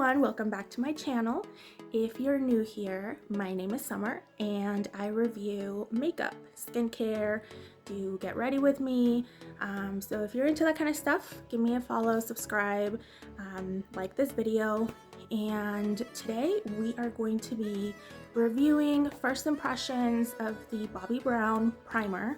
everyone, welcome back to my channel. If you're new here, my name is Summer and I review makeup, skincare, do get ready with me. So if you're into that kind of stuff, give me a follow, subscribe, like this video. And today we are going to be reviewing first impressions of the Bobbi Brown primer.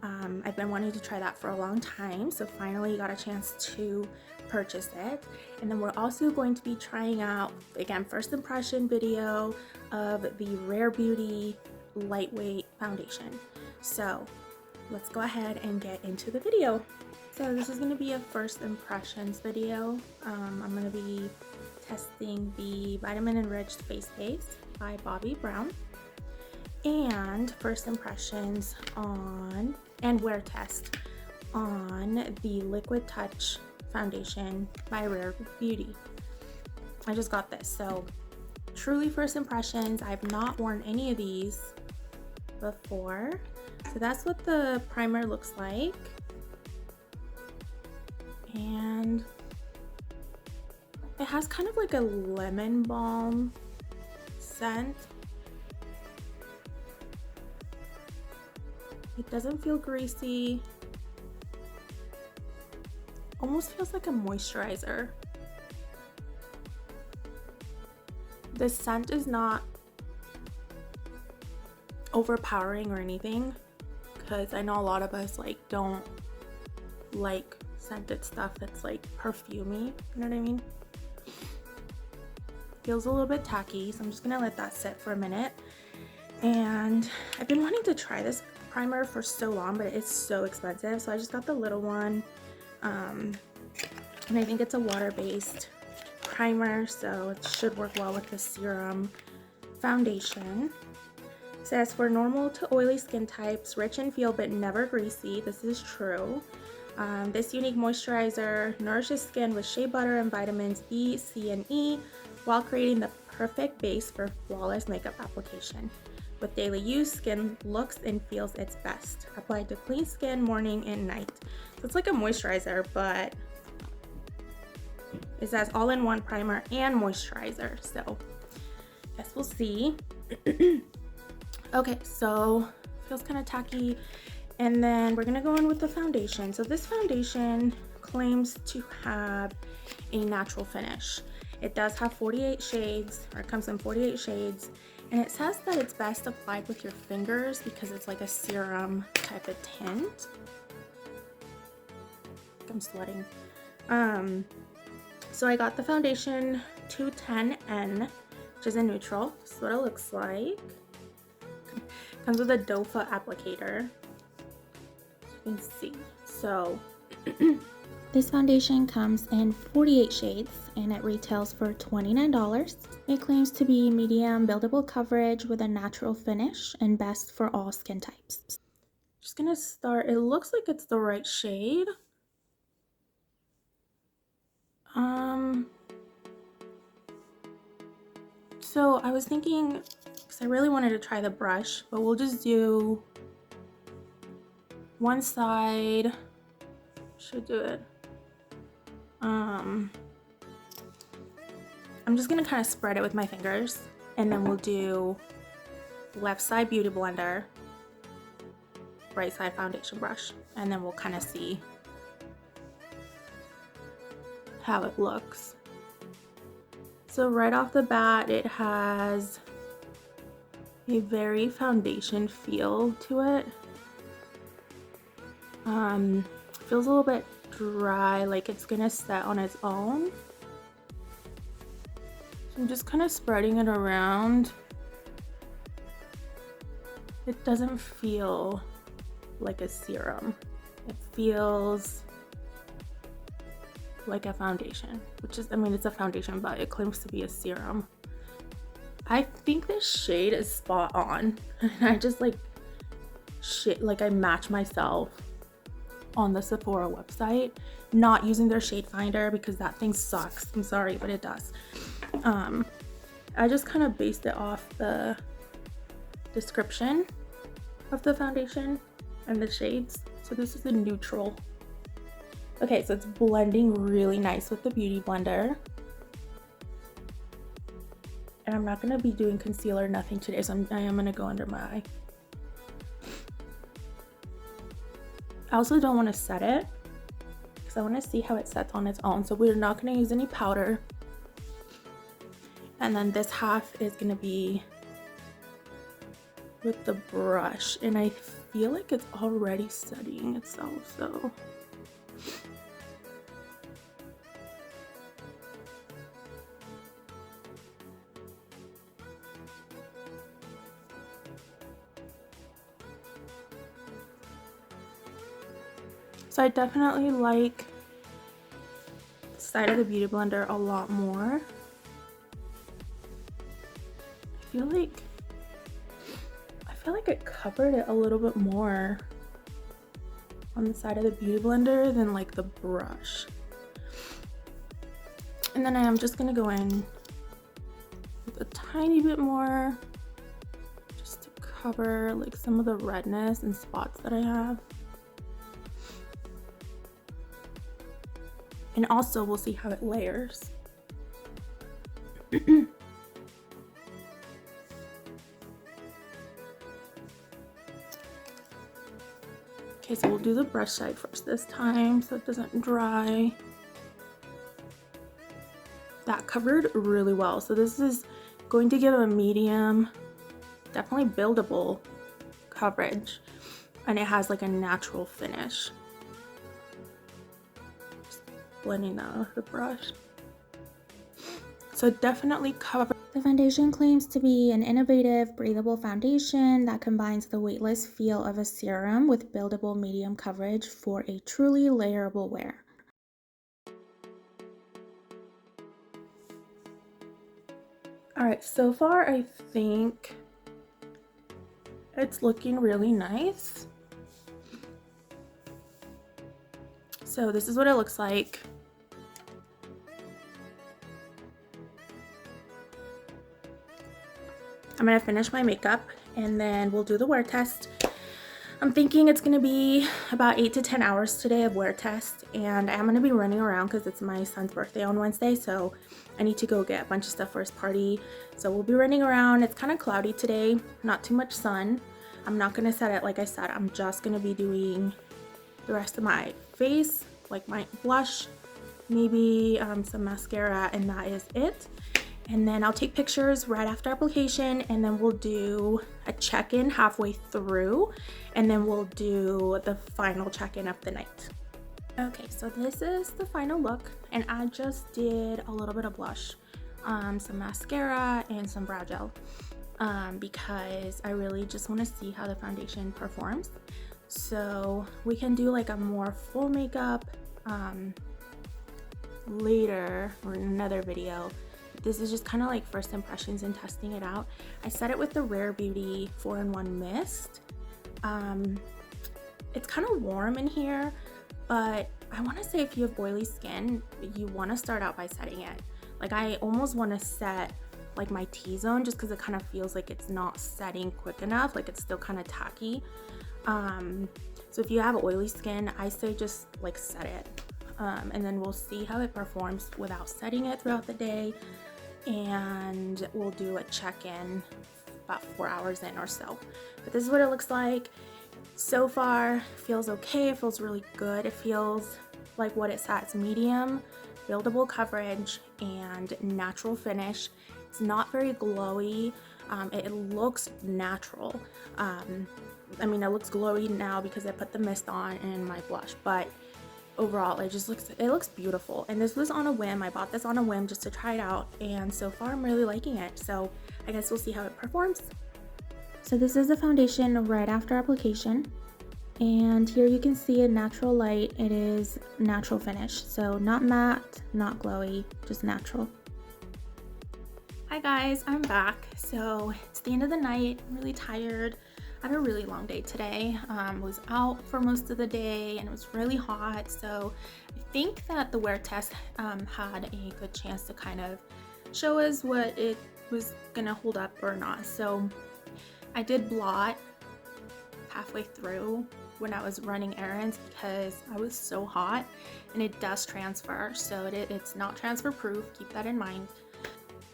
I've been wanting to try that for a long time, so finally got a chance to purchase it. And then we're also going to be trying out, again, first impression video of the Rare Beauty lightweight foundation. So let's go ahead and get into the video. So this is going to be a first impressions video. I'm going to be testing the Vitamin Enriched Face Base by Bobbi Brown, and first impressions on and wear test on the Liquid Touch foundation by Rare Beauty. I just got this, so truly first impressions. I've not worn any of these before, so that's what the primer looks like. And it has kind of like a lemon balm scent. It doesn't feel greasy. Almost feels like a moisturizer. The scent is not overpowering or anything, because I know a lot of us don't like scented stuff that's like perfumey, you know what I mean? Feels a little bit tacky, so I'm just gonna let that sit for a minute. And I've been wanting to try this primer for so long, but it's so expensive, so I just got the little one. And I think it's a water-based primer, so it should work well with the serum foundation. It says for normal to oily skin types, rich in feel but never greasy. This is true. This unique moisturizer nourishes skin with shea butter and vitamins B, C, and E while creating the perfect base for flawless makeup application. With daily use, skin looks and feels its best. Applied to clean skin morning and night. So it's like a moisturizer, but it says all-in-one primer and moisturizer. So guess we'll see. Okay, so feels kind of tacky. And then we're gonna go in with the foundation. So this foundation claims to have a natural finish. It does have 48 shades, or it comes in 48 shades. And it says that it's best applied with your fingers because it's like a serum type of tint. I'm sweating. So I got the foundation 210N, which is a neutral. This is what it looks like. Comes with a dofa applicator. As you can see. So this foundation comes in 48 shades and it retails for $29. It claims to be medium buildable coverage with a natural finish and best for all skin types. Just gonna start, it looks like it's the right shade. So I was thinking, because I really wanted to try the brush, but we'll just do one side. Should do it. I'm just gonna kind of spread it with my fingers, and then we'll do left side beauty blender, right side foundation brush, and then we'll kind of see how it looks. So right off the bat, it has a very foundation feel to it. Feels a little bit dry, like it's gonna set on its own. So I'm just kind of spreading it around. It doesn't feel like a serum. It feels like a foundation, which is, I mean, it's a foundation, but it claims to be a serum. I think this shade is spot on. And I just I match myself on the Sephora website, not using their shade finder because that thing sucks. I'm sorry, but it does. I just kind of based it off the description of the foundation and the shades. So this is a neutral. Okay, so it's blending really nice with the beauty blender. And I'm not going to be doing concealer, nothing today, so I am going to go under my eye. I also don't want to set it because I want to see how it sets on its own. So we're not going to use any powder. And then this half is going to be with the brush. And I feel like it's already setting itself, so... So I definitely like the side of the Beauty Blender a lot more. I feel like it covered it a little bit more on the side of the Beauty Blender than like the brush. And then I am just gonna go in with a tiny bit more just to cover like some of the redness and spots that I have. And also we'll see how it layers. Okay, so we'll do the brush side first this time so it doesn't dry. That covered really well. So this is going to give a medium, definitely buildable coverage, and it has like a natural finish. Just blending that with the brush. So definitely cover. The foundation claims to be an innovative, breathable foundation that combines the weightless feel of a serum with buildable medium coverage for a truly layerable wear. All right, so far I think it's looking really nice. So this is what it looks like. I'm gonna finish my makeup and then we'll do the wear test. I'm thinking it's gonna be about 8 to 10 hours today of wear test, and I'm gonna be running around because it's my son's birthday on Wednesday, so I need to go get a bunch of stuff for his party. So we'll be running around. It's kind of cloudy today, not too much sun. I'm not gonna set it like I said. I'm just gonna be doing the rest of my face, like my blush, maybe some mascara, and that is it. And then I'll take pictures right after application, and then we'll do a check-in halfway through, and then we'll do the final check-in of the night. Okay, so this is the final look, and I just did a little bit of blush, some mascara, and some brow gel, because I really just want to see how the foundation performs. So we can do like a more full makeup later or in another video. This is just kind of like first impressions and testing it out. I set it with the Rare Beauty 4-in-1 Mist. It's kind of warm in here, but I want to say if you have oily skin, you want to start out by setting it. Like I almost want to set like my T-zone just because it kind of feels like it's not setting quick enough, like it's still kind of tacky. So if you have oily skin, I say just like set it. And then we'll see how it performs without setting it throughout the day, and we'll do a check-in about 4 hours in or so. But this is what it looks like so far. Feels okay. It feels really good. It feels like what it says: medium, buildable coverage, and natural finish. It's not very glowy. It looks natural. I mean, it looks glowy now because I put the mist on and my blush, but overall it looks beautiful. And this was on a whim. I bought this on a whim just to try it out, and so far I'm really liking it. So I guess we'll see how it performs. So this is the foundation right after application, and here you can see a natural light. It is natural finish, so not matte, not glowy, just natural. Hi guys, I'm back. So it's the end of the night. I'm really tired. I had a really long day today. Was out for most of the day and it was really hot. So I think that the wear test had a good chance to kind of show us what it was gonna hold up or not. So I did blot halfway through when I was running errands because I was so hot, and it does transfer. So it's not transfer proof. Keep that in mind.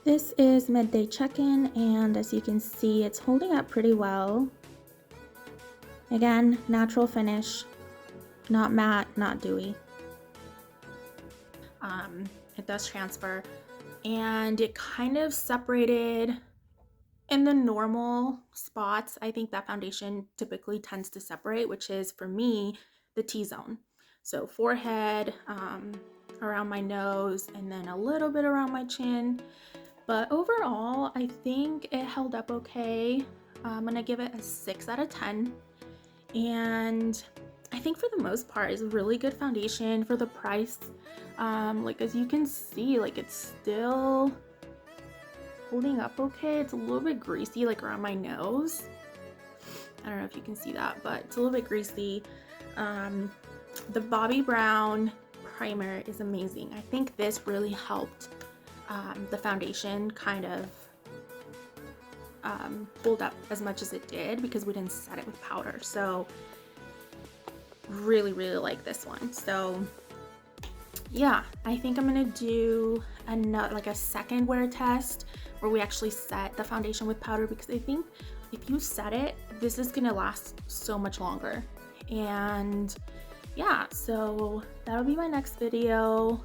This is midday check-in, and as you can see, it's holding up pretty well. Again, natural finish, not matte, not dewy. It does transfer, and it kind of separated in the normal spots. I think that foundation typically tends to separate, which is for me the T-zone. So forehead, around my nose, and then a little bit around my chin. But overall, I think it held up okay. I'm gonna give it a 6 out of 10. And I think for the most part, it's a really good foundation for the price. Like as you can see, like it's still holding up okay. It's a little bit greasy, like around my nose. I don't know if you can see that, but it's a little bit greasy. The Bobbi Brown primer is amazing. I think this really helped the foundation kind of hold up as much as it did because we didn't set it with powder. So really like this one. So yeah, I think I'm gonna do a second wear test where we actually set the foundation with powder, because I think if you set it, this is gonna last so much longer. And yeah, so that'll be my next video.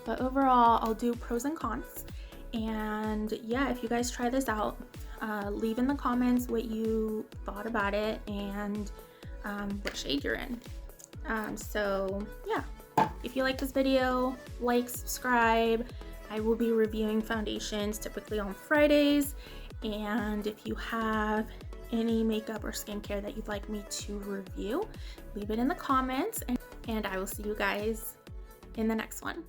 But overall, I'll do pros and cons. And yeah, if you guys try this out, leave in the comments what you thought about it and what shade you're in. So yeah, if you like this video, like, subscribe. I will be reviewing foundations typically on Fridays. And if you have any makeup or skincare that you'd like me to review, leave it in the comments, and I will see you guys in the next one.